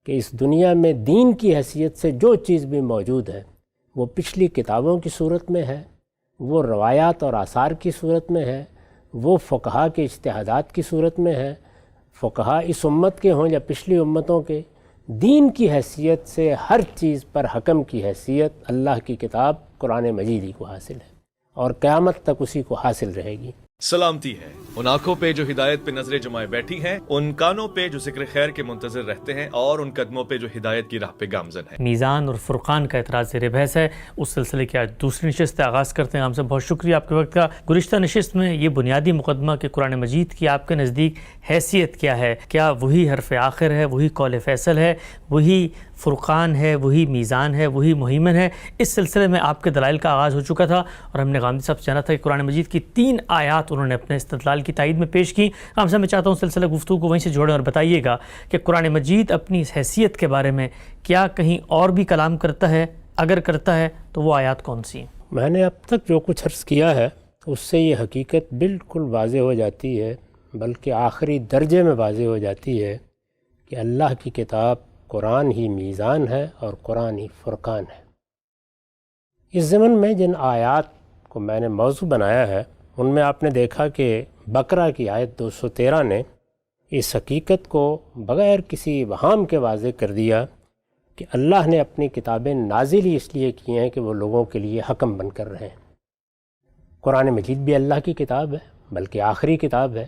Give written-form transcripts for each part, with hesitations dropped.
کہ اس دنیا میں دین کی حیثیت سے جو چیز بھی موجود ہے وہ پچھلی کتابوں کی صورت میں ہے، وہ روایات اور آثار کی صورت میں ہے، وہ فقہا کے اجتہادات کی صورت میں ہے، فقہا اس امت کے ہوں یا پچھلی امتوں کے، دین کی حیثیت سے ہر چیز پر حکم کی حیثیت اللہ کی کتاب قرآن مجید ہی کو حاصل ہے اور قیامت تک اسی کو حاصل رہے گی۔ سلامتی ہے ان آنکھوں پہ جو ہدایت پہ نظریں جمائے بیٹھی ہیں، ان کانوں پہ جو ذکر خیر کے منتظر رہتے ہیں، اور ان قدموں پہ جو ہدایت کی راہ پہ گامزن ہیں۔ میزان اور فرقان کا اعتراض زیر بحث ہے، اس سلسلے کی آج دوسری نشست آغاز کرتے ہیں۔ ہم سے بہت شکریہ آپ کے وقت کا۔ گزشتہ نشست میں یہ بنیادی مقدمہ کہ قرآن مجید کی آپ کے نزدیک حیثیت کیا ہے، کیا وہی حرف آخر ہے، وہی قول فیصل ہے، وہی فرقان ہے، وہی میزان ہے، وہی مہیمن ہے، اس سلسلے میں آپ کے دلائل کا آغاز ہو چکا تھا، اور ہم نے غامدی صاحب سے جانا تھا کہ قرآن مجید کی 3 آیات انہوں نے اپنے استدلال کی تائید میں پیش کی۔ ہم سے میں چاہتا ہوں سلسلہ گفتگو کو وہیں سے جوڑیں اور بتائیے گا کہ قرآن مجید اپنی اس حیثیت کے بارے میں کیا کہیں اور بھی کلام کرتا ہے، اگر کرتا ہے تو وہ آیات کون سی ہیں؟ میں نے اب تک جو کچھ عرض کیا ہے اس سے یہ حقیقت بالکل واضح ہو جاتی ہے، بلکہ آخری درجے میں واضح ہو جاتی ہے کہ اللہ کی کتاب قرآن ہی میزان ہے اور قرآن ہی فرقان ہے۔ اس ضمن میں جن آیات کو میں نے موضوع بنایا ہے ان میں آپ نے دیکھا کہ بقرہ کی آیت 213 نے اس حقیقت کو بغیر کسی ابہام کے واضح کر دیا کہ اللہ نے اپنی کتابیں نازل ہی اس لیے کی ہیں کہ وہ لوگوں کے لیے حکم بن کر رہیں۔ قرآن مجید بھی اللہ کی کتاب ہے، بلکہ آخری کتاب ہے۔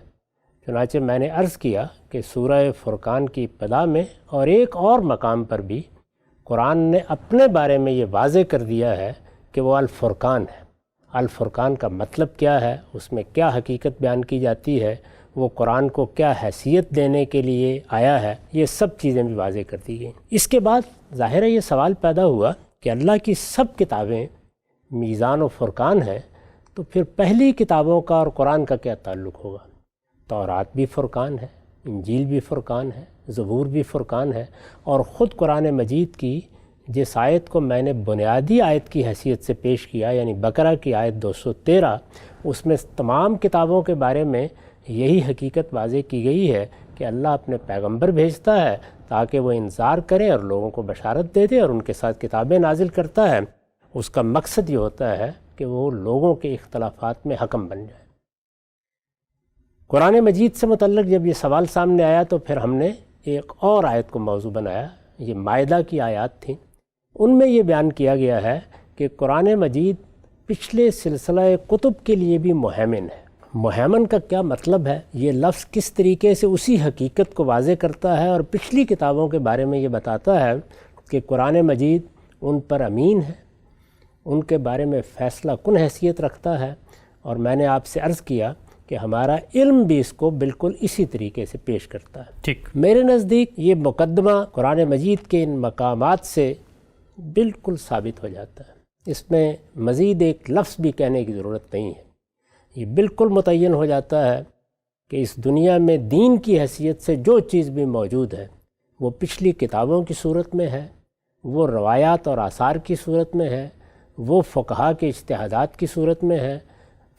چنانچہ میں نے عرض کیا کہ سورہ فرقان کی ابتدا میں اور ایک اور مقام پر بھی قرآن نے اپنے بارے میں یہ واضح کر دیا ہے کہ وہ الفرقان ہے۔ الفرقان کا مطلب کیا ہے، اس میں کیا حقیقت بیان کی جاتی ہے، وہ قرآن کو کیا حیثیت دینے کے لیے آیا ہے، یہ سب چیزیں بھی واضح کر دی گئیں۔ اس کے بعد ظاہر ہے یہ سوال پیدا ہوا کہ اللہ کی سب کتابیں میزان و فرقان ہیں، تو پھر پہلی کتابوں کا اور قرآن کا کیا تعلق ہوگا؟ تورات بھی فرقان ہے، انجیل بھی فرقان ہے، زبور بھی فرقان ہے، اور خود قرآن مجید کی جس آیت کو میں نے بنیادی آیت کی حیثیت سے پیش کیا، یعنی بقرہ کی آیت 213، اس میں تمام کتابوں کے بارے میں یہی حقیقت واضح کی گئی ہے کہ اللہ اپنے پیغمبر بھیجتا ہے تاکہ وہ انذار کرے اور لوگوں کو بشارت دے دے، اور ان کے ساتھ کتابیں نازل کرتا ہے۔ اس کا مقصد یہ ہوتا ہے کہ وہ لوگوں کے اختلافات میں حکم بن جائے۔ قرآن مجید سے متعلق جب یہ سوال سامنے آیا تو پھر ہم نے ایک اور آیت کو موضوع بنایا، یہ مائدہ کی آیات تھیں۔ ان میں یہ بیان کیا گیا ہے کہ قرآن مجید پچھلے سلسلہ کتب کے لیے بھی مہیمن ہے۔ مہیمن کا کیا مطلب ہے؟ یہ لفظ کس طریقے سے اسی حقیقت کو واضح کرتا ہے اور پچھلی کتابوں کے بارے میں یہ بتاتا ہے کہ قرآن مجید ان پر امین ہے، ان کے بارے میں فیصلہ کن حیثیت رکھتا ہے، اور میں نے آپ سے عرض کیا کہ ہمارا علم بھی اس کو بالکل اسی طریقے سے پیش کرتا ہے۔ ٹھیک، میرے نزدیک یہ مقدمہ قرآن مجید کے ان مقامات سے بالکل ثابت ہو جاتا ہے، اس میں مزید ایک لفظ بھی کہنے کی ضرورت نہیں ہے۔ یہ بالکل متعین ہو جاتا ہے کہ اس دنیا میں دین کی حیثیت سے جو چیز بھی موجود ہے وہ پچھلی کتابوں کی صورت میں ہے، وہ روایات اور آثار کی صورت میں ہے، وہ فقہا کے اجتہادات کی صورت میں ہے۔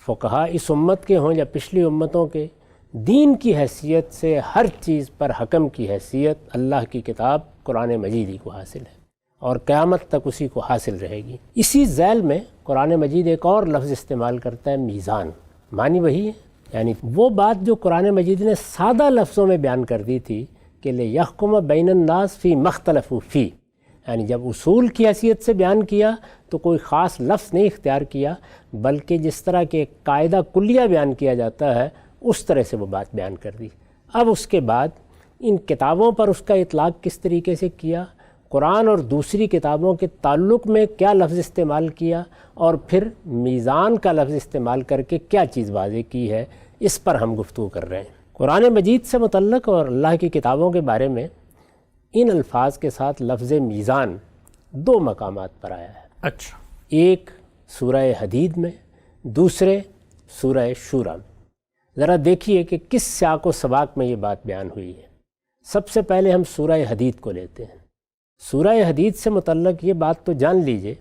فقہا اس امت کے ہوں یا پچھلی امتوں کے، دین کی حیثیت سے ہر چیز پر حکم کی حیثیت اللہ کی کتاب قرآن مجید ہی کو حاصل ہے اور قیامت تک اسی کو حاصل رہے گی۔ اسی ذیل میں قرآن مجید ایک اور لفظ استعمال کرتا ہے، میزان۔ معنی وہی ہے، یعنی وہ بات جو قرآن مجید نے سادہ لفظوں میں بیان کر دی تھی کہ لِیَحْکُمَ بَیْنَ النَّاسِ فِی مَا اخْتَلَفُوا فِیہ، یعنی جب اصول کی حیثیت سے بیان کیا تو کوئی خاص لفظ نہیں اختیار کیا، بلکہ جس طرح کہ ایک قاعدہ کلیہ بیان کیا جاتا ہے اس طرح سے وہ بات بیان کر دی۔ اب اس کے بعد ان کتابوں پر اس کا اطلاق کس طریقے سے کیا، قرآن اور دوسری کتابوں کے تعلق میں کیا لفظ استعمال کیا، اور پھر میزان کا لفظ استعمال کر کے کیا چیز واضح کی ہے، اس پر ہم گفتگو کر رہے ہیں۔ قرآن مجید سے متعلق اور اللہ کی کتابوں کے بارے میں ان الفاظ کے ساتھ لفظ میزان 2 مقامات پر آیا ہے۔ اچھا، ایک سورہ حدید میں، دوسرے سورہ شورى میں۔ ذرا دیکھیے کہ کس سیاق و سباق میں یہ بات بیان ہوئی ہے۔ سب سے پہلے ہم سورہ حدید کو لیتے ہیں۔ سورہ حدید سے متعلق یہ بات تو جان لیجئے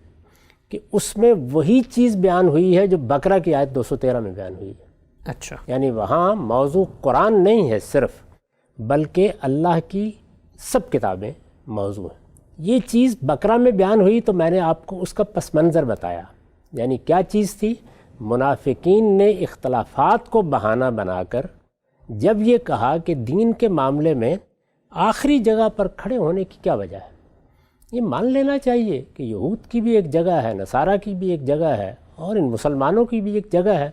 کہ اس میں وہی چیز بیان ہوئی ہے جو بقرہ کی آیت 213 میں بیان ہوئی ہے۔ اچھا، یعنی وہاں موضوع قرآن نہیں ہے صرف، بلکہ اللہ کی سب کتابیں موضوع ہے۔ یہ چیز بقرہ میں بیان ہوئی تو میں نے آپ کو اس کا پس منظر بتایا، یعنی کیا چیز تھی؟ منافقین نے اختلافات کو بہانہ بنا کر جب یہ کہا کہ دین کے معاملے میں آخری جگہ پر کھڑے ہونے کی کیا وجہ ہے؟ یہ مان لینا چاہیے کہ یہود کی بھی ایک جگہ ہے، نصارہ کی بھی ایک جگہ ہے، اور ان مسلمانوں کی بھی ایک جگہ ہے۔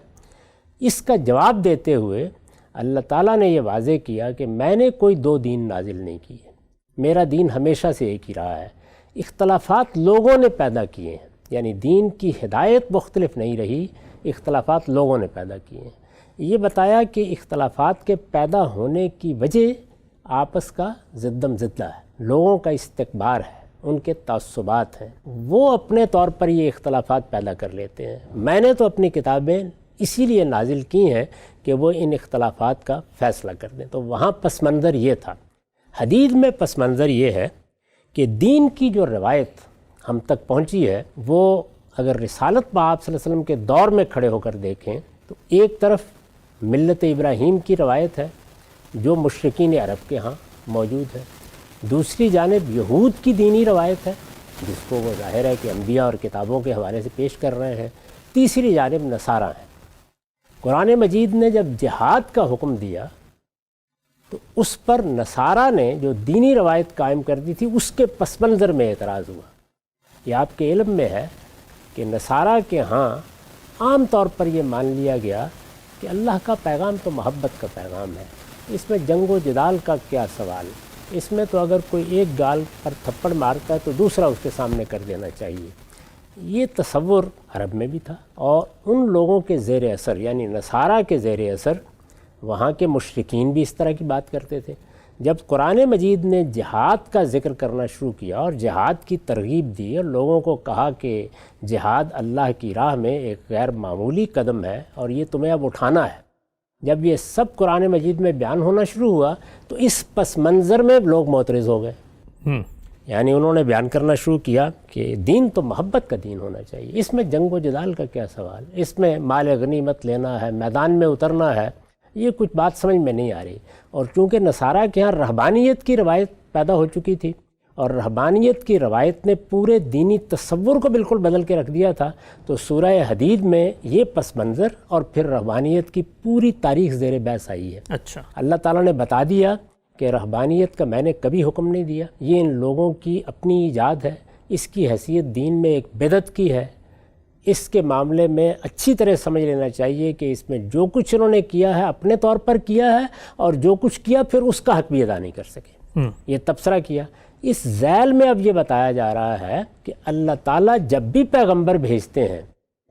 اس کا جواب دیتے ہوئے اللہ تعالیٰ نے یہ واضح کیا کہ میں نے کوئی دو دین نازل نہیں کیے، میرا دین ہمیشہ سے ایک ہی رہا ہے۔ اختلافات لوگوں نے پیدا کیے ہیں، یعنی دین کی ہدایت مختلف نہیں رہی، اختلافات لوگوں نے پیدا کیے ہیں۔ یہ بتایا کہ اختلافات کے پیدا ہونے کی وجہ آپس کا ضدم ضدہ ہے، لوگوں کا استکبار ہے، ان کے تعصبات ہیں، وہ اپنے طور پر یہ اختلافات پیدا کر لیتے ہیں۔ میں نے تو اپنی کتابیں اسی لیے نازل کی ہیں کہ وہ ان اختلافات کا فیصلہ کر دیں۔ تو وہاں پس منظر یہ تھا۔ حدیث میں پس منظر یہ ہے کہ دین کی جو روایت ہم تک پہنچی ہے وہ اگر رسالت میں آپ صلی اللہ علیہ وسلم کے دور میں کھڑے ہو کر دیکھیں تو ایک طرف ملت ابراہیم کی روایت ہے جو مشرکین عرب کے ہاں موجود ہے، دوسری جانب یہود کی دینی روایت ہے جس کو وہ ظاہر ہے کہ انبیاء اور کتابوں کے حوالے سے پیش کر رہے ہیں، تیسری جانب نصارہ ہیں۔ قرآن مجید نے جب جہاد کا حکم دیا تو اس پر نصارہ نے جو دینی روایت قائم کر دی تھی اس کے پس منظر میں اعتراض ہوا۔ یہ آپ کے علم میں ہے کہ نصارہ کے ہاں عام طور پر یہ مان لیا گیا کہ اللہ کا پیغام تو محبت کا پیغام ہے، اس میں جنگ و جدال کا کیا سوال، اس میں تو اگر کوئی ایک گال پر تھپڑ مارتا ہے تو دوسرا اس کے سامنے کر دینا چاہیے۔ یہ تصور عرب میں بھی تھا، اور ان لوگوں کے زیر اثر یعنی نصارہ کے زیر اثر وہاں کے مشرکین بھی اس طرح کی بات کرتے تھے۔ جب قرآن مجید نے جہاد کا ذکر کرنا شروع کیا اور جہاد کی ترغیب دی اور لوگوں کو کہا کہ جہاد اللہ کی راہ میں ایک غیر معمولی قدم ہے اور یہ تمہیں اب اٹھانا ہے، جب یہ سب قرآن مجید میں بیان ہونا شروع ہوا تو اس پس منظر میں لوگ معترض ہو گئے۔ یعنی انہوں نے بیان کرنا شروع کیا کہ دین تو محبت کا دین ہونا چاہیے، اس میں جنگ و جدال کا کیا سوال، اس میں مال غنیمت لینا ہے، میدان میں اترنا ہے، یہ کچھ بات سمجھ میں نہیں آ رہی۔ اور چونکہ نصارہ کے ہاں رہبانیت کی روایت پیدا ہو چکی تھی اور رہبانیت کی روایت نے پورے دینی تصور کو بالکل بدل کے رکھ دیا تھا، تو سورہ حدید میں یہ پس منظر اور پھر رہبانیت کی پوری تاریخ زیر بحث آئی ہے۔ اچھا، اللہ تعالیٰ نے بتا دیا کہ رہبانیت کا میں نے کبھی حکم نہیں دیا، یہ ان لوگوں کی اپنی ایجاد ہے، اس کی حیثیت دین میں ایک بدعت کی ہے۔ اس کے معاملے میں اچھی طرح سمجھ لینا چاہیے کہ اس میں جو کچھ انہوں نے کیا ہے اپنے طور پر کیا ہے، اور جو کچھ کیا پھر اس کا حق بھی ادا نہیں کر سکے، یہ تبصرہ کیا۔ اس ذیل میں اب یہ بتایا جا رہا ہے کہ اللہ تعالیٰ جب بھی پیغمبر بھیجتے ہیں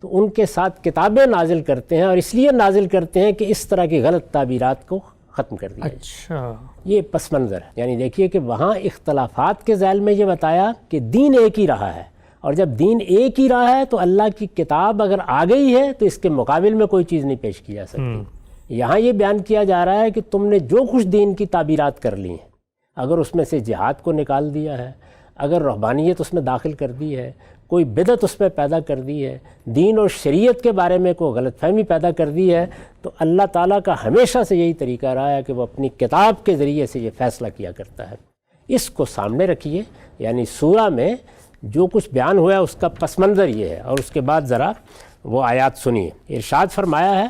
تو ان کے ساتھ کتابیں نازل کرتے ہیں، اور اس لیے نازل کرتے ہیں کہ اس طرح کی غلط تعبیرات کو ختم کر دیا جائے۔ اچھا، یہ پس منظر ہے۔ یعنی دیکھیے کہ وہاں اختلافات کے ذیل میں یہ بتایا کہ دین ایک ہی رہا ہے، اور جب دین ایک ہی رہا ہے تو اللہ کی کتاب اگر آ گئی ہے تو اس کے مقابل میں کوئی چیز نہیں پیش کی جا سکتی۔ یہاں یہ بیان کیا جا رہا ہے کہ تم نے جو کچھ دین کی تعبیرات کر لی ہیں، اگر اس میں سے جہاد کو نکال دیا ہے، اگر رہبانیت اس میں داخل کر دی ہے، کوئی بدعت اس میں پیدا کر دی ہے، دین اور شریعت کے بارے میں کوئی غلط فہمی پیدا کر دی ہے، تو اللہ تعالیٰ کا ہمیشہ سے یہی طریقہ رہا ہے کہ وہ اپنی کتاب کے ذریعے سے یہ فیصلہ کیا کرتا ہے۔ اس کو سامنے رکھیے، یعنی سورہ میں جو کچھ بیان ہوا ہے اس کا پس منظر یہ ہے، اور اس کے بعد ذرا وہ آیات سنیے۔ ارشاد فرمایا ہے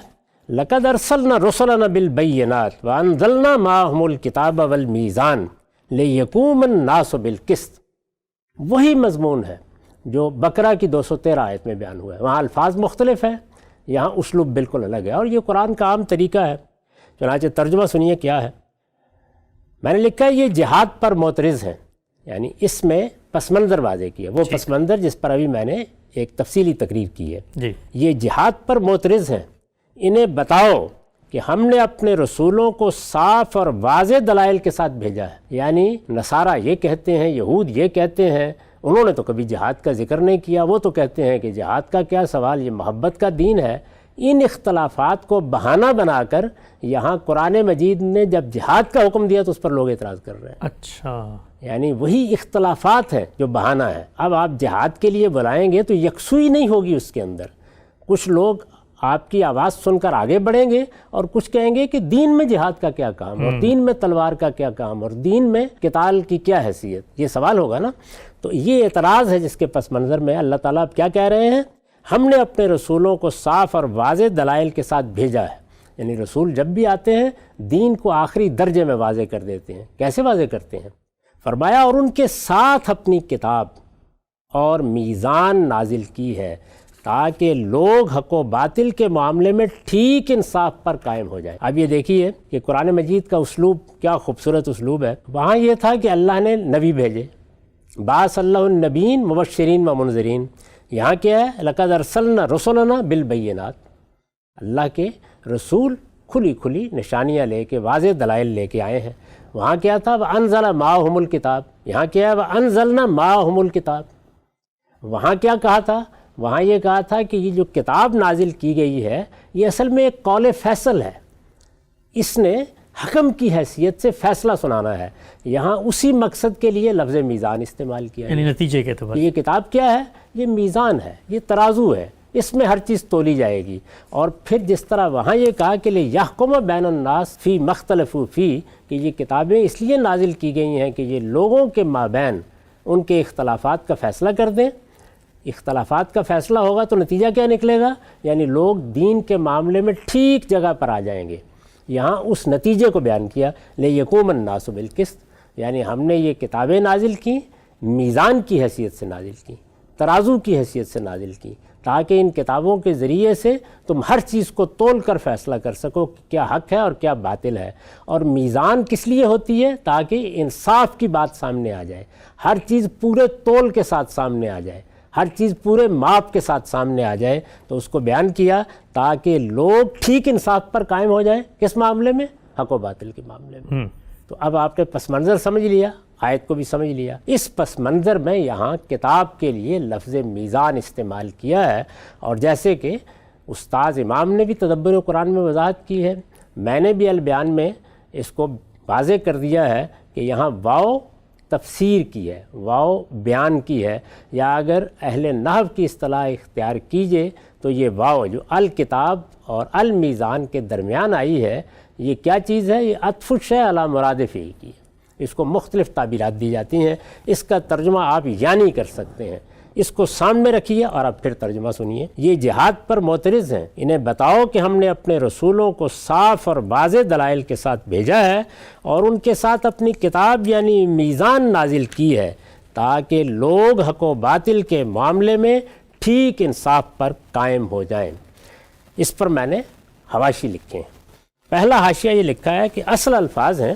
لَقَدْ أَرْسَلْنَا رُسُلَنَا بِالْبَيِّنَاتِ وَأَنزَلْنَا مَعَهُمُ الْكِتَابَ وَالْمِيزَانَ لِيَقُومَ النَّاسُ بِالْقِسْطِ۔ وہی مضمون ہے جو بقرہ کی 213 آیت میں بیان ہوا ہے، وہاں الفاظ مختلف ہیں، یہاں اسلوب بالکل الگ ہے، اور یہ قرآن کا عام طریقہ ہے۔ چنانچہ ترجمہ سنیے کیا ہے۔ میں نے لکھا ہے یہ جہاد پر معترض ہیں، یعنی اس میں پس منظر واضح کیا، وہ پس منظر جس پر ابھی میں نے ایک تفصیلی تقریر کی ہے۔ یہ جہاد پر معترض ہیں، انہیں بتاؤ کہ ہم نے اپنے رسولوں کو صاف اور واضح دلائل کے ساتھ بھیجا ہے۔ یعنی نصارہ یہ کہتے ہیں، یہود یہ کہتے ہیں، انہوں نے تو کبھی جہاد کا ذکر نہیں کیا، وہ تو کہتے ہیں کہ جہاد کا کیا سوال، یہ محبت کا دین ہے۔ ان اختلافات کو بہانہ بنا کر یہاں قرآن مجید نے جب جہاد کا حکم دیا تو اس پر لوگ اعتراض کر رہے ہیں۔ اچھا، یعنی وہی اختلافات ہیں جو بہانہ ہے۔ اب آپ جہاد کے لیے بلائیں گے تو یکسوئی نہیں ہوگی اس کے اندر، کچھ لوگ آپ کی آواز سن کر آگے بڑھیں گے اور کچھ کہیں گے کہ دین میں جہاد کا کیا کام اور دین میں تلوار کا کیا کام اور دین میں قتال کی کیا حیثیت، یہ سوال ہوگا نا۔ تو یہ اعتراض ہے جس کے پس منظر میں اللہ تعالیٰ اب کیا کہہ رہے ہیں، ہم نے اپنے رسولوں کو صاف اور واضح دلائل کے ساتھ بھیجا ہے، یعنی رسول جب بھی آتے ہیں دین کو آخری درجے میں واضح کر دیتے ہیں۔ کیسے واضح کرتے ہیں؟ فرمایا اور ان کے ساتھ اپنی کتاب اور میزان نازل کی ہے تاکہ لوگ حق و باطل کے معاملے میں ٹھیک انصاف پر قائم ہو جائے۔ اب یہ دیکھیے کہ قرآن مجید کا اسلوب کیا خوبصورت اسلوب ہے۔ وہاں یہ تھا کہ اللہ نے نبی بھیجے، بعث اللہ النبیین مبشرین و منذرین۔ یہاں کیا ہے، لقد ارسلنا رسلنا بالبینات، اللہ کے رسول کھلی کھلی نشانیاں لے کے واضح دلائل لے کے آئے ہیں۔ وہاں کیا تھا، وَأَنزَلَ مَعَهُمُ الْكِتَابَ، یہاں کیا ہے، وَأَنزَلْنَا مَعَهُمُ الْكِتَابَ۔ وہاں کیا کہا تھا، وہاں یہ کہا تھا کہ یہ جو کتاب نازل کی گئی ہے یہ اصل میں ایک قول فیصل ہے، اس نے حکم کی حیثیت سے فیصلہ سنانا ہے۔ یہاں اسی مقصد کے لیے لفظ میزان استعمال کیا ہے، یعنی نتیجے کے اعتبار یہ کتاب کیا ہے، یہ میزان ہے، یہ ترازو ہے، اس میں ہر چیز تولی جائے گی۔ اور پھر جس طرح وہاں یہ کہا کہ لِيَحْكُمَ بَيْنَ النَّاسِ فِي مَا اخْتَلَفُوا فِيهِ، کہ یہ کتابیں اس لیے نازل کی گئی ہیں کہ یہ لوگوں کے مابین ان کے اختلافات کا فیصلہ کر دیں۔ اختلافات کا فیصلہ ہوگا تو نتیجہ کیا نکلے گا، یعنی لوگ دین کے معاملے میں ٹھیک جگہ پر آ جائیں گے۔ یہاں اس نتیجے کو بیان کیا، لِيَقُومَ النَّاسُ بِالْقِسْطِ، یعنی ہم نے یہ کتابیں نازل کی، میزان کی حیثیت سے نازل کی، ترازو کی حیثیت سے نازل کی، تاکہ ان کتابوں کے ذریعے سے تم ہر چیز کو تول کر فیصلہ کر سکو کہ کیا حق ہے اور کیا باطل ہے۔ اور میزان کس لیے ہوتی ہے، تاکہ انصاف کی بات سامنے آ جائے، ہر چیز پورے تول کے ساتھ سامنے آ جائے، ہر چیز پورے ماپ کے ساتھ سامنے آ جائے۔ تو اس کو بیان کیا تاکہ لوگ ٹھیک انصاف پر قائم ہو جائیں، کس معاملے میں، حق و باطل کے معاملے میں۔ تو اب آپ نے پس منظر سمجھ لیا، آیت کو بھی سمجھ لیا۔ اس پس منظر میں یہاں کتاب کے لیے لفظ میزان استعمال کیا ہے، اور جیسے کہ استاذ امام نے بھی تدبر قرآن میں وضاحت کی ہے، میں نے بھی البیان میں اس کو واضح کر دیا ہے کہ یہاں واو تفسیر کی ہے، واو بیان کی ہے، یا اگر اہل نحو کی اصطلاح اختیار کیجئے تو یہ واو جو الکتاب اور المیزان کے درمیان آئی ہے، یہ کیا چیز ہے، یہ عطف الشیء علی مرادفہ کی، اس کو مختلف تعبیرات دی جاتی ہیں۔ اس کا ترجمہ آپ یعنی کر سکتے ہیں، اس کو سامنے رکھیے اور اب پھر ترجمہ سنیے۔ یہ جہاد پر معترض ہیں، انہیں بتاؤ کہ ہم نے اپنے رسولوں کو صاف اور واضح دلائل کے ساتھ بھیجا ہے اور ان کے ساتھ اپنی کتاب یعنی میزان نازل کی ہے تاکہ لوگ حق و باطل کے معاملے میں ٹھیک انصاف پر قائم ہو جائیں۔ اس پر میں نے حواشی لکھے ہیں۔ پہلا حاشیہ یہ لکھا ہے کہ اصل الفاظ ہیں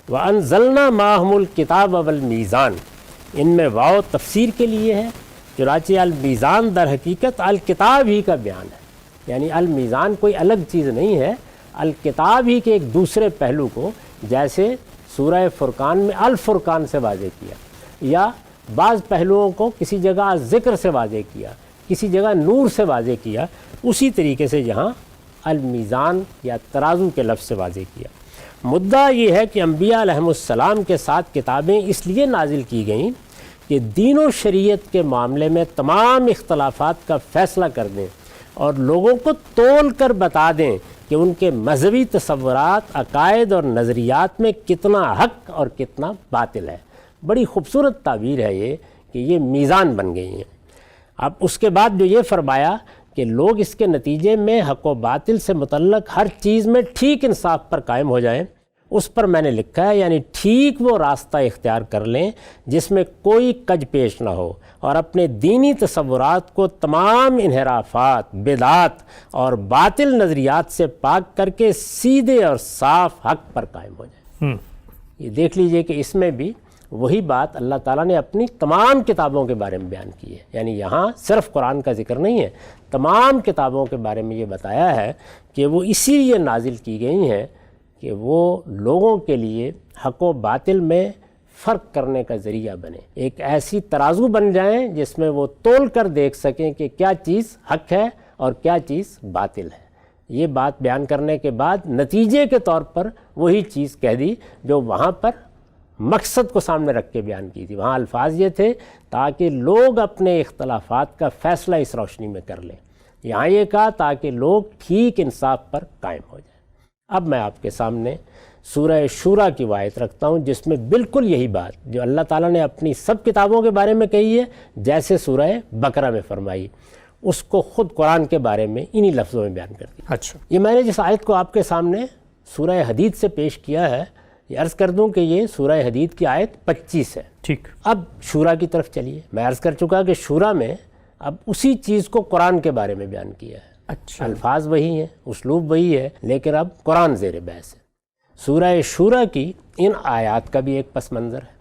وَأَنزَلْنَا مَعَهُمُ الْكِتَابَ وَالْمِيزَانَ، ان میں واو تفسیر کے لیے ہے، چنانچہ المیزان در حقیقت الکتاب ہی کا بیان ہے، یعنی المیزان کوئی الگ چیز نہیں ہے، الکتاب ہی کے ایک دوسرے پہلو کو، جیسے سورہ فرقان میں الفرقان سے واضح کیا، یا بعض پہلوؤں کو کسی جگہ ذکر سے واضح کیا، کسی جگہ نور سے واضح کیا، اسی طریقے سے یہاں المیزان یا ترازو کے لفظ سے واضح کیا۔ مدعا یہ ہے کہ انبیاء علیہم السلام کے ساتھ کتابیں اس لیے نازل کی گئیں کہ دین و شریعت کے معاملے میں تمام اختلافات کا فیصلہ کر دیں اور لوگوں کو تول کر بتا دیں کہ ان کے مذہبی تصورات، عقائد اور نظریات میں کتنا حق اور کتنا باطل ہے۔ بڑی خوبصورت تعبیر ہے یہ کہ یہ میزان بن گئی ہیں۔ اب اس کے بعد جو یہ فرمایا کہ لوگ اس کے نتیجے میں حق و باطل سے متعلق ہر چیز میں ٹھیک انصاف پر قائم ہو جائیں، اس پر میں نے لکھا ہے یعنی ٹھیک وہ راستہ اختیار کر لیں جس میں کوئی کج پیش نہ ہو، اور اپنے دینی تصورات کو تمام انحرافات، بدعات اور باطل نظریات سے پاک کر کے سیدھے اور صاف حق پر قائم ہو جائیں۔ یہ دیکھ لیجئے کہ اس میں بھی وہی بات اللہ تعالیٰ نے اپنی تمام کتابوں کے بارے میں بیان کی ہے، یعنی یہاں صرف قرآن کا ذکر نہیں ہے، تمام کتابوں کے بارے میں یہ بتایا ہے کہ وہ اسی لیے نازل کی گئی ہیں کہ وہ لوگوں کے لیے حق و باطل میں فرق کرنے کا ذریعہ بنے، ایک ایسی ترازو بن جائیں جس میں وہ تول کر دیکھ سکیں کہ کیا چیز حق ہے اور کیا چیز باطل ہے۔ یہ بات بیان کرنے کے بعد نتیجے کے طور پر وہی چیز کہہ دی جو وہاں پر مقصد کو سامنے رکھ کے بیان کی تھی۔ وہاں الفاظ یہ تھے تاکہ لوگ اپنے اختلافات کا فیصلہ اس روشنی میں کر لیں، یہاں یہ کہا تاکہ لوگ ٹھیک انصاف پر قائم ہو جائیں۔ اب میں آپ کے سامنے سورہ شورا کی آیت رکھتا ہوں جس میں بالکل یہی بات جو اللہ تعالیٰ نے اپنی سب کتابوں کے بارے میں کہی ہے جیسے سورہ بقرہ میں فرمائی، اس کو خود قرآن کے بارے میں انہی لفظوں میں بیان کر دیا۔ اچھا، یہ میں نے جس آیت کو آپ کے سامنے سورہ حدید سے پیش کیا ہے، یہ عرض کر دوں کہ یہ سورہ حدید کی آیت 25 ہے۔ ٹھیک، اب شورا کی طرف چلیے۔ میں عرض کر چکا کہ شورا میں اب اسی چیز کو قرآن کے بارے میں بیان کیا ہے، اچھا، الفاظ وہی ہیں، اسلوب وہی ہے، لیکن اب قرآن زیر بحث ہے۔ سورہ شورا کی ان آیات کا بھی ایک پس منظر ہے،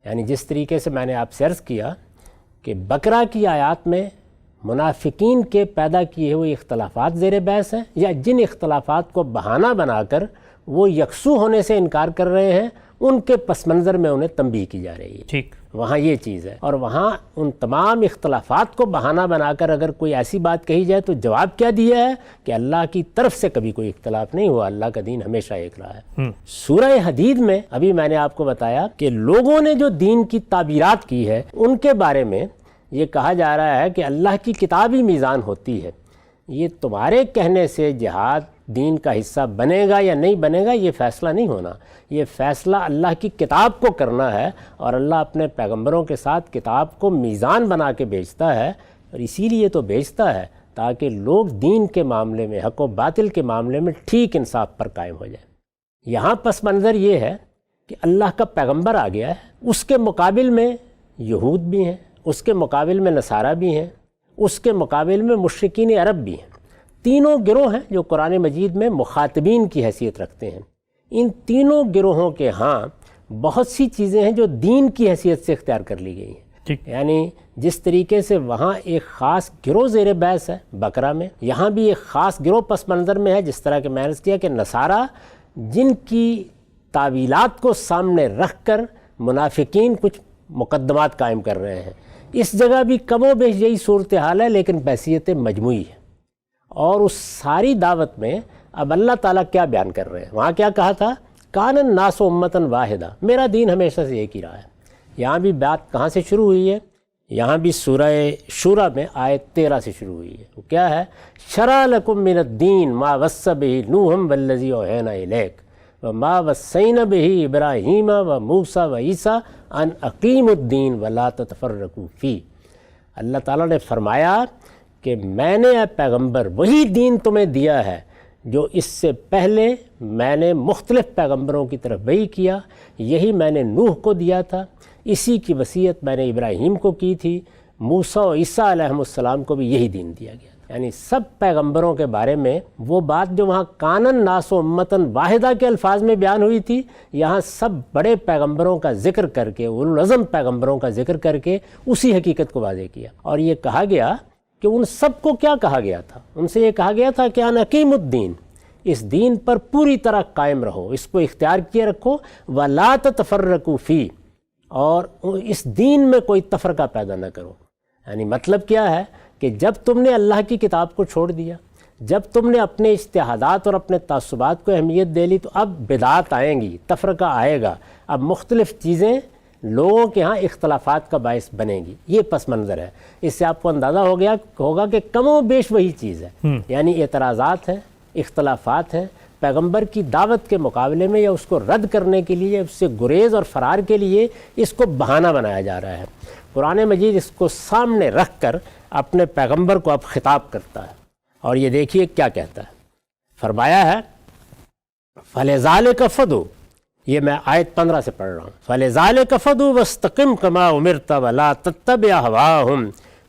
یعنی جس طریقے سے میں نے آپ سے عرض کیا کہ بقرہ کی آیات میں منافقین کے پیدا کیے ہوئے اختلافات زیر بحث ہیں، یا جن اختلافات کو بہانہ بنا کر وہ یکسو ہونے سے انکار کر رہے ہیں ان کے پس منظر میں انہیں تنبیہ کی جا رہی ہے۔ ٹھیک، وہاں یہ چیز ہے، اور وہاں ان تمام اختلافات کو بہانہ بنا کر اگر کوئی ایسی بات کہی جائے تو جواب کیا دیا ہے کہ اللہ کی طرف سے کبھی کوئی اختلاف نہیں ہوا، اللہ کا دین ہمیشہ ایک رہا ہے۔ سورہ حدید میں ابھی میں نے آپ کو بتایا کہ لوگوں نے جو دین کی تعبیرات کی ہے ان کے بارے میں یہ کہا جا رہا ہے کہ اللہ کی کتاب ہی میزان ہوتی ہے، یہ تمہارے کہنے سے جہاد دین کا حصہ بنے گا یا نہیں بنے گا یہ فیصلہ نہیں ہونا، یہ فیصلہ اللہ کی کتاب کو کرنا ہے، اور اللہ اپنے پیغمبروں کے ساتھ کتاب کو میزان بنا کے بھیجتا ہے، اور اسی لیے تو بھیجتا ہے تاکہ لوگ دین کے معاملے میں، حق و باطل کے معاملے میں ٹھیک انصاف پر قائم ہو جائیں۔ یہاں پس منظر یہ ہے کہ اللہ کا پیغمبر آ گیا ہے، اس کے مقابل میں یہود بھی ہیں، اس کے مقابل میں نصارہ بھی ہیں، اس کے مقابل میں مشرکین عرب بھی ہیں، تینوں گروہ ہیں جو قرآن مجید میں مخاطبین کی حیثیت رکھتے ہیں۔ ان تینوں گروہوں کے ہاں بہت سی چیزیں ہیں جو دین کی حیثیت سے اختیار کر لی گئی ہیں، یعنی جس طریقے سے وہاں ایک خاص گروہ زیر بحث ہے بقرہ میں، یہاں بھی ایک خاص گروہ پس منظر میں ہے، جس طرح کہ میں نے عرض کیا کہ نصارہ جن کی تعویلات کو سامنے رکھ کر منافقین کچھ مقدمات قائم کر رہے ہیں۔ اس جگہ بھی کم و بیش یہی صورتحال ہے، لیکن بحیثیت مجموعی ہے، اور اس ساری دعوت میں اب اللہ تعالیٰ کیا بیان کر رہے ہیں؟ وہاں کیا کہا تھا؟ کان الناس امتاً واحدہ، میرا دین ہمیشہ سے ایک ہی رہا ہے۔ یہاں بھی بات کہاں سے شروع ہوئی ہے؟ یہاں بھی سورہ شورا میں آیت 13 سے شروع ہوئی ہے۔ وہ کیا ہے؟ شرع لکم من الدین ما وصی بہ نوحا والذی اوحینا الیک وما وصینا بہ ابراہیم وموسیٰ وعیسیٰ ان اقیموا الدین ولا تتفرقوا فیہ۔ اللہ تعالیٰ نے فرمایا کہ میں نے اے پیغمبر وہی دین تمہیں دیا ہے جو اس سے پہلے میں نے مختلف پیغمبروں کی طرف وحی کیا، یہی میں نے نوح کو دیا تھا، اسی کی وصیت میں نے ابراہیم کو کی تھی، موسیٰ و عیسیٰ علیہ السلام کو بھی یہی دین دیا گیا تھا۔ یعنی سب پیغمبروں کے بارے میں وہ بات جو وہاں کانن ناس و امتن واحدہ کے الفاظ میں بیان ہوئی تھی، یہاں سب بڑے پیغمبروں کا ذکر کر کے، اولوالعزم پیغمبروں کا ذکر کر کے اسی حقیقت کو واضح کیا، اور یہ کہا گیا کہ ان سب کو کیا کہا گیا تھا؟ ان سے یہ کہا گیا تھا کہ ان اقیموا الدین، اس دین پر پوری طرح قائم رہو، اس کو اختیار کیے رکھو، ولا تتفرقوا فیہ، اور اس دین میں کوئی تفرقہ پیدا نہ کرو۔ یعنی مطلب کیا ہے کہ جب تم نے اللہ کی کتاب کو چھوڑ دیا، جب تم نے اپنے اجتہادات اور اپنے تعصبات کو اہمیت دے لی، تو اب بدعات آئیں گی، تفرقہ آئے گا، اب مختلف چیزیں لوگوں کے ہاں اختلافات کا باعث بنے گی۔ یہ پس منظر ہے۔ اس سے آپ کو اندازہ ہوگا کہ کم و بیش وہی چیز ہے، یعنی اعتراضات ہیں، اختلافات ہیں، پیغمبر کی دعوت کے مقابلے میں یا اس کو رد کرنے کے لیے، اس سے گریز اور فرار کے لیے اس کو بہانہ بنایا جا رہا ہے۔ قرآن مجید اس کو سامنے رکھ کر اپنے پیغمبر کو اب خطاب کرتا ہے، اور یہ دیکھیے کیا کہتا ہے۔ فرمایا ہے فَلِذَٰلِكَ فَادْعُ، یہ میں آیت 15 سے پڑھ رہا ہوں۔ فَلِذَٰلِكَ فَادْعُ وَاسْتَقِمْ كَمَا أُمِرْتَ وَلَا تَتَّبِعْ أَهْوَاءَهُمْ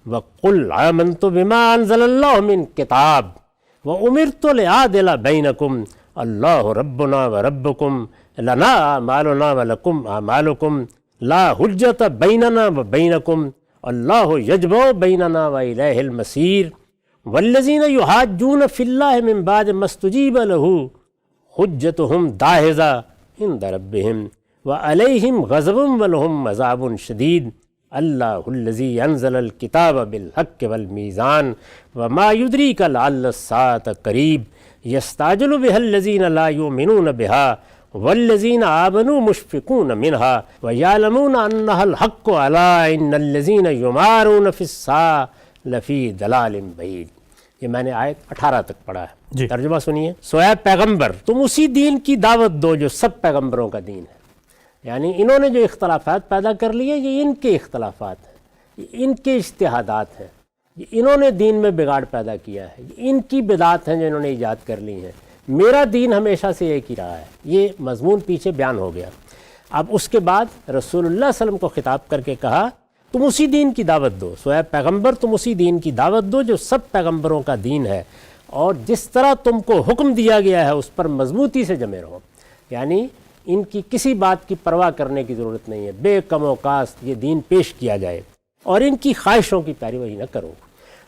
وَقُلْ آمَنْتُ بِمَا أَنزَلَ اللَّهُ مِنْ كِتَابٍ وَأُمِرْتُ لِأَعْدِلَ بَيْنَكُمْ اللَّهُ رَبُّنَا وَرَبُّكُمْ لَنَا أَعْمَالُنَا وَلَكُمْ أَعْمَالُكُمْ لَا حُجَّةَ بَيْنَنَا وَبَيْنَكُمْ اللَّهُ يَجْمَعُ بَيْنَنَا وَإِلَيْهِ الْمَصِيرُ وَالَّذِينَ يُحَاجُّونَ فِي اللَّهِ مِن بَعْدِ مَا اسْتُجِيبَ لَهُ حُجَّتُهُمْ دَاحِضَةٌ عِندَ رَبِّهِمْ وَعَلَيْهِمْ غَضَبٌ وَلَهُمْ عَذَابٌ شَدِيدٌ اللَّهُ الَّذِي أَنزَلَ الْكِتَابَ بِالْحَقِّ وَالْمِيزَانَ وَمَا يُدْرِيكَ لَعَلَّ السَّاعَةَ قَرِيبٌ يَسْتَعْجِلُ بِهَا الَّذِينَ لَا يُؤْمِنُونَ بِهَا والذین آمنوا مشفقون منها ویعلمون انها الحق الا ان الذین یمارون فی الساعة لفی ضلال بعید۔ یہ میں نے آیت 18 تک پڑھا ہے جی۔ ترجمہ سنیے، سوائے پیغمبر تم اسی دین کی دعوت دو جو سب پیغمبروں کا دین ہے۔ یعنی انہوں نے جو اختلافات پیدا کر لیے یہ ان کے اختلافات ہیں، یہ ان کے اجتہادات ہیں، یہ انہوں نے دین میں بگاڑ پیدا کیا ہے، یہ ان کی بدعات ہیں جو انہوں نے ایجاد کر لی ہیں۔ میرا دین ہمیشہ سے ایک ہی رہا ہے، یہ مضمون پیچھے بیان ہو گیا۔ اب اس کے بعد رسول اللہ صلی اللہ علیہ وسلم کو خطاب کر کے کہا تم اسی دین کی دعوت دو، سوائے پیغمبر تم اسی دین کی دعوت دو جو سب پیغمبروں کا دین ہے، اور جس طرح تم کو حکم دیا گیا ہے اس پر مضبوطی سے جمے رہو۔ یعنی ان کی کسی بات کی پرواہ کرنے کی ضرورت نہیں ہے، بے کم و کاست یہ دین پیش کیا جائے اور ان کی خواہشوں کی پیروی نہ کرو،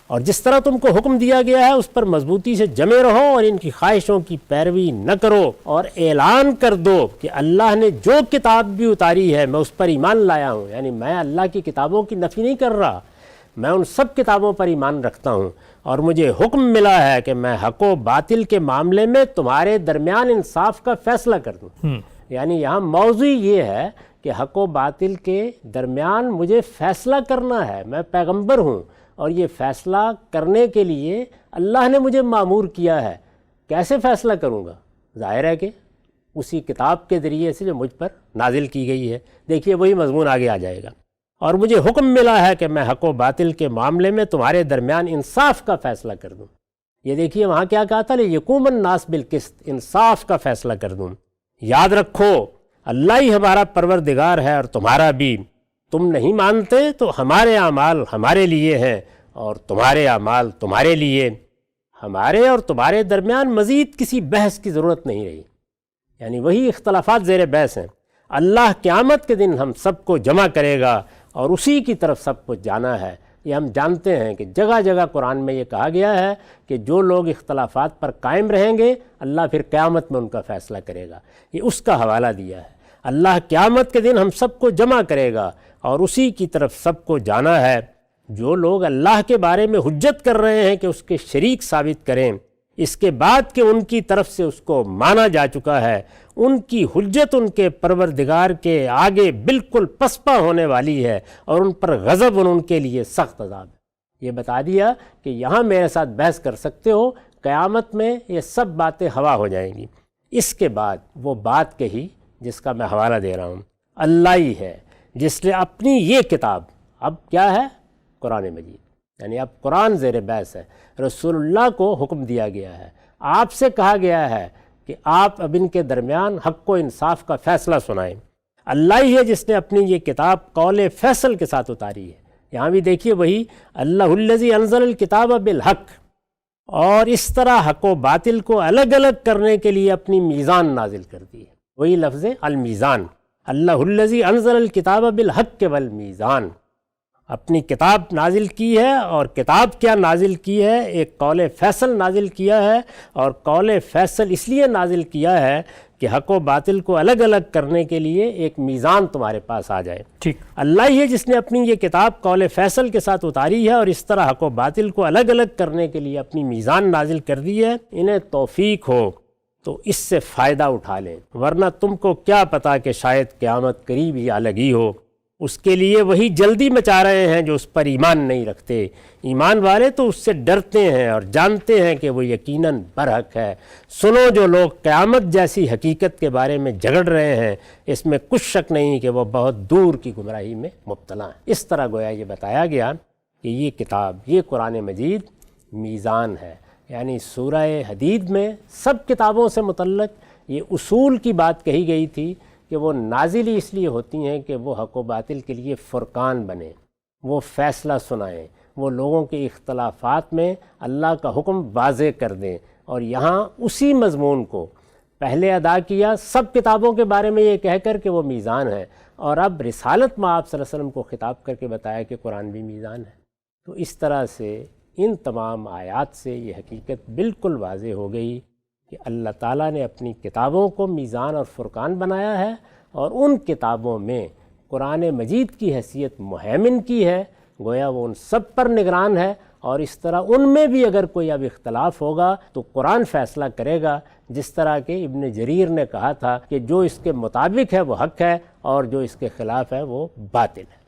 اور جس طرح تم کو حکم دیا گیا ہے اس پر مضبوطی سے جمے رہو اور ان کی خواہشوں کی پیروی نہ کرو، اور اعلان کر دو کہ اللہ نے جو کتاب بھی اتاری ہے میں اس پر ایمان لایا ہوں۔ یعنی میں اللہ کی کتابوں کی نفی نہیں کر رہا، میں ان سب کتابوں پر ایمان رکھتا ہوں، اور مجھے حکم ملا ہے کہ میں حق و باطل کے معاملے میں تمہارے درمیان انصاف کا فیصلہ کر دوں۔ یعنی یہاں موضوع یہ ہے کہ حق و باطل کے درمیان مجھے فیصلہ کرنا ہے، میں پیغمبر ہوں اور یہ فیصلہ کرنے کے لیے اللہ نے مجھے مامور کیا ہے۔ کیسے فیصلہ کروں گا؟ ظاہر ہے کہ اسی کتاب کے ذریعے سے جو مجھ پر نازل کی گئی ہے۔ دیکھیے وہی مضمون آگے آ جائے گا، اور مجھے حکم ملا ہے کہ میں حق و باطل کے معاملے میں تمہارے درمیان انصاف کا فیصلہ کر دوں۔ یہ دیکھیے وہاں کیا کہا تھا، یقوم الناس بالقسط، انصاف کا فیصلہ کر دوں۔ یاد رکھو اللہ ہی ہمارا پروردگار ہے اور تمہارا بھی، تم نہیں مانتے تو ہمارے اعمال ہمارے لیے ہیں اور تمہارے اعمال تمہارے لیے، ہمارے اور تمہارے درمیان مزید کسی بحث کی ضرورت نہیں رہی۔ یعنی وہی اختلافات زیر بحث ہیں۔ اللہ قیامت کے دن ہم سب کو جمع کرے گا اور اسی کی طرف سب کو جانا ہے۔ یہ ہم جانتے ہیں کہ جگہ جگہ قرآن میں یہ کہا گیا ہے کہ جو لوگ اختلافات پر قائم رہیں گے اللہ پھر قیامت میں ان کا فیصلہ کرے گا۔ یہ اس کا حوالہ دیا ہے، اللہ قیامت کے دن ہم سب کو جمع کرے گا اور اسی کی طرف سب کو جانا ہے۔ جو لوگ اللہ کے بارے میں حجت کر رہے ہیں کہ اس کے شریک ثابت کریں، اس کے بعد کہ ان کی طرف سے اس کو مانا جا چکا ہے، ان کی حجت ان کے پروردگار کے آگے بالکل پسپا ہونے والی ہے اور ان پر غضب اور ان کے لیے سخت عذاب ہے۔ یہ بتا دیا کہ یہاں میرے ساتھ بحث کر سکتے ہو، قیامت میں یہ سب باتیں ہوا ہو جائیں گی۔ اس کے بعد وہ بات کہی جس کا میں حوالہ دے رہا ہوں، اللہ ہی ہے جس نے اپنی یہ کتاب، اب کیا ہے؟ قرآن مجید، یعنی اب قرآن زیر بحث ہے۔ رسول اللہ کو حکم دیا گیا ہے، آپ سے کہا گیا ہے کہ آپ اب ان کے درمیان حق و انصاف کا فیصلہ سنائیں۔ اللہ ہی ہے جس نے اپنی یہ کتاب قول فیصل کے ساتھ اتاری ہے۔ یہاں بھی دیکھیے وہی اللہ الذی انزل الکتاب بالحق، اور اس طرح حق و باطل کو الگ الگ کرنے کے لیے اپنی میزان نازل کر دی ہے۔ وہی لفظ المیزان، اللہ الذی انزل الکتاب بالحق والمیزان، اپنی کتاب نازل کی ہے، اور کتاب کیا نازل کی ہے؟ ایک قول فیصل نازل کیا ہے، اور قول فیصل اس لیے نازل کیا ہے کہ حق و باطل کو الگ الگ کرنے کے لیے ایک میزان تمہارے پاس آ جائے۔ ٹھیک، اللہ ہی ہے جس نے اپنی یہ کتاب قول فیصل کے ساتھ اتاری ہے اور اس طرح حق و باطل کو الگ الگ کرنے کے لیے اپنی میزان نازل کر دی ہے۔ انہیں توفیق ہو تو اس سے فائدہ اٹھا لیں، ورنہ تم کو کیا پتا کہ شاید قیامت قریب ہی آ لگی ہو۔ اس کے لیے وہی جلدی مچا رہے ہیں جو اس پر ایمان نہیں رکھتے، ایمان والے تو اس سے ڈرتے ہیں اور جانتے ہیں کہ وہ یقیناً برحق ہے۔ سنو جو لوگ قیامت جیسی حقیقت کے بارے میں جھگڑ رہے ہیں، اس میں کچھ شک نہیں کہ وہ بہت دور کی گمراہی میں مبتلا ہیں۔ اس طرح گویا یہ بتایا گیا کہ یہ کتاب، یہ قرآن مجید میزان ہے۔ یعنی سورہ حدید میں سب کتابوں سے متعلق یہ اصول کی بات کہی گئی تھی کہ وہ نازل ہی اس لیے ہوتی ہیں کہ وہ حق و باطل کے لیے فرقان بنے، وہ فیصلہ سنائیں، وہ لوگوں کے اختلافات میں اللہ کا حکم واضح کر دیں۔ اور یہاں اسی مضمون کو پہلے ادا کیا سب کتابوں کے بارے میں یہ کہہ کر کہ وہ میزان ہے، اور اب رسالت میں آپ صلی اللہ علیہ وسلم کو خطاب کر کے بتایا کہ قرآن بھی میزان ہے۔ تو اس طرح سے ان تمام آیات سے یہ حقیقت بالکل واضح ہو گئی کہ اللہ تعالیٰ نے اپنی کتابوں کو میزان اور فرقان بنایا ہے، اور ان کتابوں میں قرآن مجید کی حیثیت مہیمن کی ہے، گویا وہ ان سب پر نگران ہے، اور اس طرح ان میں بھی اگر کوئی اب اختلاف ہوگا تو قرآن فیصلہ کرے گا، جس طرح کہ ابن جریر نے کہا تھا کہ جو اس کے مطابق ہے وہ حق ہے اور جو اس کے خلاف ہے وہ باطل ہے۔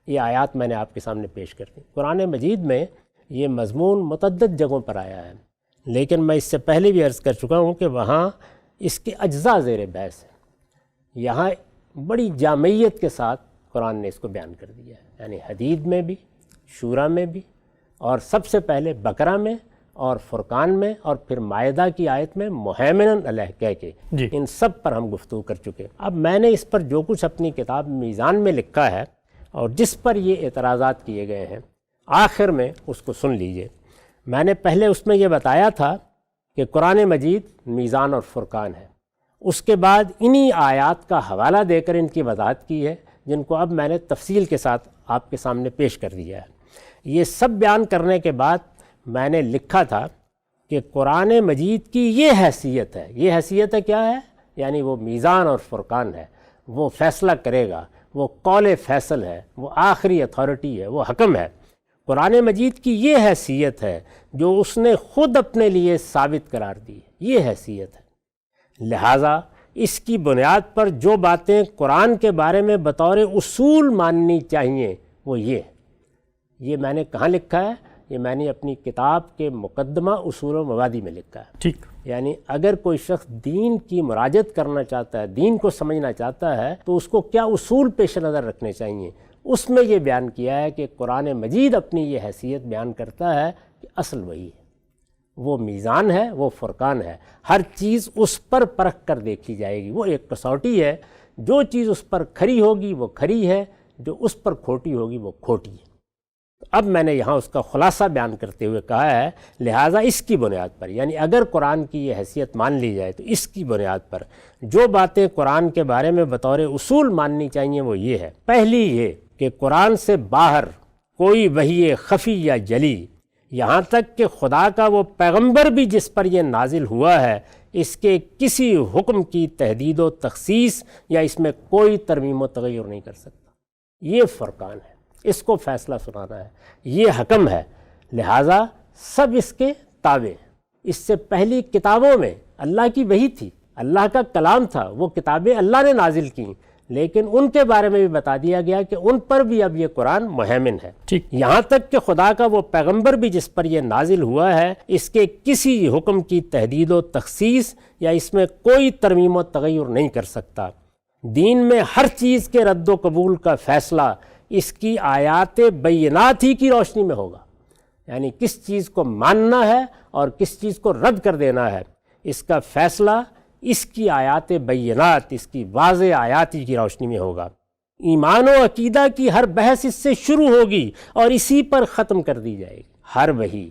یہ آیات میں نے آپ کے سامنے پیش کر دی۔ قرآن مجید میں یہ مضمون متعدد جگہوں پر آیا ہے، لیکن میں اس سے پہلے بھی عرض کر چکا ہوں کہ وہاں اس کے اجزاء زیر بحث ہیں، یہاں بڑی جامعیت کے ساتھ قرآن نے اس کو بیان کر دیا ہے، یعنی حدید میں بھی، شورا میں بھی، اور سب سے پہلے بقرہ میں اور فرقان میں، اور پھر مائدہ کی آیت میں مہیمنن علیہ کہہ کے جی ان سب پر ہم گفتگو کر چکے۔ اب میں نے اس پر جو کچھ اپنی کتاب میزان میں لکھا ہے اور جس پر یہ اعتراضات کیے گئے ہیں، آخر میں اس کو سن لیجئے۔ میں نے پہلے اس میں یہ بتایا تھا کہ قرآن مجید میزان اور فرقان ہے، اس کے بعد انہی آیات کا حوالہ دے کر ان کی وضاحت کی ہے، جن کو اب میں نے تفصیل کے ساتھ آپ کے سامنے پیش کر دیا ہے۔ یہ سب بیان کرنے کے بعد میں نے لکھا تھا کہ قرآن مجید کی یہ حیثیت ہے، یہ حیثیت ہے کیا ہے؟ یعنی وہ میزان اور فرقان ہے، وہ فیصلہ کرے گا، وہ قول فیصل ہے، وہ آخری اتھارٹی ہے، وہ حکم ہے۔ قرآن مجید کی یہ حیثیت ہے جو اس نے خود اپنے لیے ثابت قرار دی، یہ حیثیت ہے۔ لہٰذا اس کی بنیاد پر جو باتیں قرآن کے بارے میں بطور اصول ماننی چاہیے وہ یہ میں نے کہاں لکھا ہے؟ یہ میں نے اپنی کتاب کے مقدمہ اصول و مبادی میں لکھا ہے۔ ٹھیک، یعنی اگر کوئی شخص دین کی مراجعت کرنا چاہتا ہے، دین کو سمجھنا چاہتا ہے، تو اس کو کیا اصول پیش نظر رکھنے چاہیے؟ اس میں یہ بیان کیا ہے کہ قرآن مجید اپنی یہ حیثیت بیان کرتا ہے کہ اصل وہی ہے، وہ میزان ہے، وہ فرقان ہے، ہر چیز اس پر پرکھ کر دیکھی جائے گی، وہ ایک کسوٹی ہے، جو چیز اس پر کھری ہوگی وہ کھری ہے، جو اس پر کھوٹی ہوگی وہ کھوٹی ہے۔ اب میں نے یہاں اس کا خلاصہ بیان کرتے ہوئے کہا ہے، لہٰذا اس کی بنیاد پر، یعنی اگر قرآن کی یہ حیثیت مان لی جائے تو اس کی بنیاد پر جو باتیں قرآن کے بارے میں بطور اصول ماننی چاہیے وہ یہ ہے۔ پہلی یہ کہ قرآن سے باہر کوئی وحی خفی یا جلی، یہاں تک کہ خدا کا وہ پیغمبر بھی جس پر یہ نازل ہوا ہے، اس کے کسی حکم کی تحدید و تخصیص یا اس میں کوئی ترمیم و تغیر نہیں کر سکتا۔ یہ فرقان ہے، اس کو فیصلہ سنانا ہے، یہ حکم ہے، لہٰذا سب اس کے تابع ہیں۔ اس سے پہلی کتابوں میں اللہ کی وحی تھی، اللہ کا کلام تھا، وہ کتابیں اللہ نے نازل کیں، لیکن ان کے بارے میں بھی بتا دیا گیا کہ ان پر بھی اب یہ قرآن مہیمن ہے۔ ٹھیک، یہاں تک کہ خدا کا وہ پیغمبر بھی جس پر یہ نازل ہوا ہے، اس کے کسی حکم کی تحدید و تخصیص یا اس میں کوئی ترمیم و تغیر نہیں کر سکتا۔ دین میں ہر چیز کے رد و قبول کا فیصلہ اس کی آیات بینات ہی کی روشنی میں ہوگا، یعنی کس چیز کو ماننا ہے اور کس چیز کو رد کر دینا ہے، اس کا فیصلہ اس کی آیات بینات، اس کی واضح آیات ہی کی روشنی میں ہوگا۔ ایمان و عقیدہ کی ہر بحث اس سے شروع ہوگی اور اسی پر ختم کر دی جائے گی۔ ہر وحی،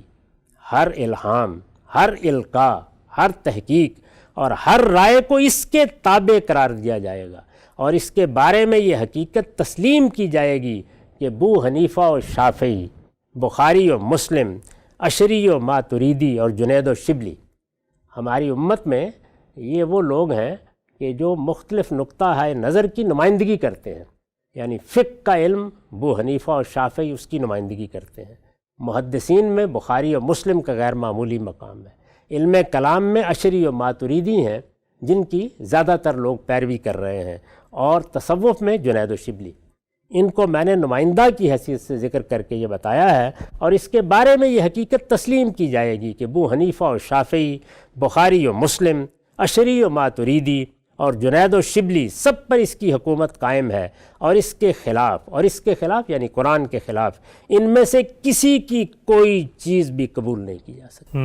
ہر الہام، ہر القاء، ہر تحقیق اور ہر رائے کو اس کے تابع قرار دیا جائے گا، اور اس کے بارے میں یہ حقیقت تسلیم کی جائے گی کہ ابو حنیفہ و شافعی، بخاری و مسلم، اشری و ماتریدی اور جنید و شبلی، ہماری امت میں یہ وہ لوگ ہیں کہ جو مختلف نقطہ نظر کی نمائندگی کرتے ہیں، یعنی فقہ کا علم ابو حنیفہ اور شافعی اس کی نمائندگی کرتے ہیں، محدثین میں بخاری و مسلم کا غیر معمولی مقام ہے، علم کلام میں اشری و ماتریدی ہیں جن کی زیادہ تر لوگ پیروی کر رہے ہیں، اور تصوف میں جنید و شبلی۔ ان کو میں نے نمائندہ کی حیثیت سے ذکر کر کے یہ بتایا ہے، اور اس کے بارے میں یہ حقیقت تسلیم کی جائے گی کہ ابو حنیفہ اور شافعی، بخاری و مسلم، اشری و ماتریدی اور جنید و شبلی سب پر اس کی حکومت قائم ہے، اور اس کے خلاف یعنی قرآن کے خلاف ان میں سے کسی کی کوئی چیز بھی قبول نہیں کی جا سکتی۔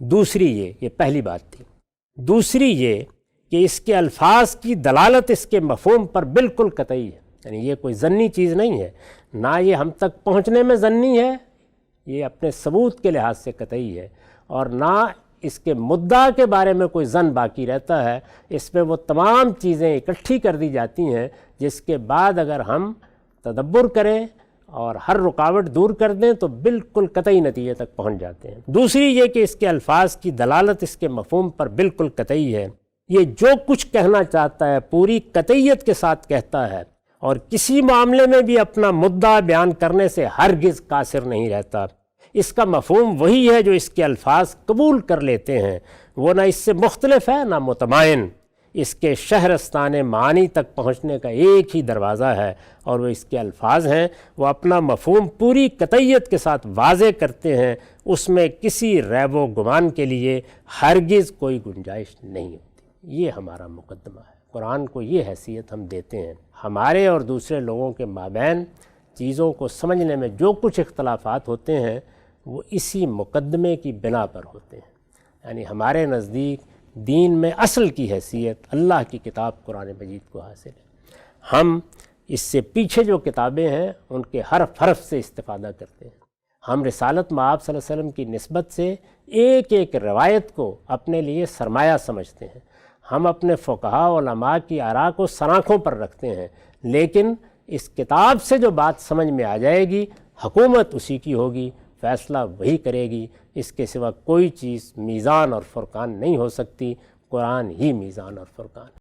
دوسری یہ پہلی بات تھی۔ دوسری یہ کہ اس کے الفاظ کی دلالت اس کے مفہوم پر بالکل قطعی ہے، یعنی یہ کوئی ضنی چیز نہیں ہے، نہ یہ ہم تک پہنچنے میں ضنی ہے، یہ اپنے ثبوت کے لحاظ سے قطعی ہے، اور نہ اس کے مدعا کے بارے میں کوئی ظن باقی رہتا ہے۔ اس میں وہ تمام چیزیں اکٹھی کر دی جاتی ہیں جس کے بعد اگر ہم تدبر کریں اور ہر رکاوٹ دور کر دیں تو بالکل قطعی نتیجے تک پہنچ جاتے ہیں۔ دوسری یہ کہ اس کے الفاظ کی دلالت اس کے مفہوم پر بالکل قطعی ہے، یہ جو کچھ کہنا چاہتا ہے پوری قطعیت کے ساتھ کہتا ہے، اور کسی معاملے میں بھی اپنا مدعا بیان کرنے سے ہرگز قاصر نہیں رہتا۔ اس کا مفہوم وہی ہے جو اس کے الفاظ قبول کر لیتے ہیں، وہ نہ اس سے مختلف ہے نہ متمائن۔ اس کے شہرستان معانی تک پہنچنے کا ایک ہی دروازہ ہے، اور وہ اس کے الفاظ ہیں۔ وہ اپنا مفہوم پوری قطعیت کے ساتھ واضح کرتے ہیں، اس میں کسی ریب و گمان کے لیے ہرگز کوئی گنجائش نہیں ہوتی۔ یہ ہمارا مقدمہ ہے، قرآن کو یہ حیثیت ہم دیتے ہیں۔ ہمارے اور دوسرے لوگوں کے مابین چیزوں کو سمجھنے میں جو کچھ اختلافات ہوتے ہیں وہ اسی مقدمے کی بنا پر ہوتے ہیں۔ یعنی ہمارے نزدیک دین میں اصل کی حیثیت اللہ کی کتاب قرآن مجید کو حاصل ہے۔ ہم اس سے پیچھے جو کتابیں ہیں ان کے حرف حرف سے استفادہ کرتے ہیں۔ ہم رسالت مآب صلی اللہ علیہ وسلم کی نسبت سے ایک ایک روایت کو اپنے لیے سرمایہ سمجھتے ہیں۔ ہم اپنے فقہاء علماء کی آراء کو سناکھوں پر رکھتے ہیں، لیکن اس کتاب سے جو بات سمجھ میں آ جائے گی حکومت اسی کی ہوگی، فیصلہ وہی کرے گی، اس کے سوا کوئی چیز میزان اور فرقان نہیں ہو سکتی۔ قرآن ہی میزان اور فرقان۔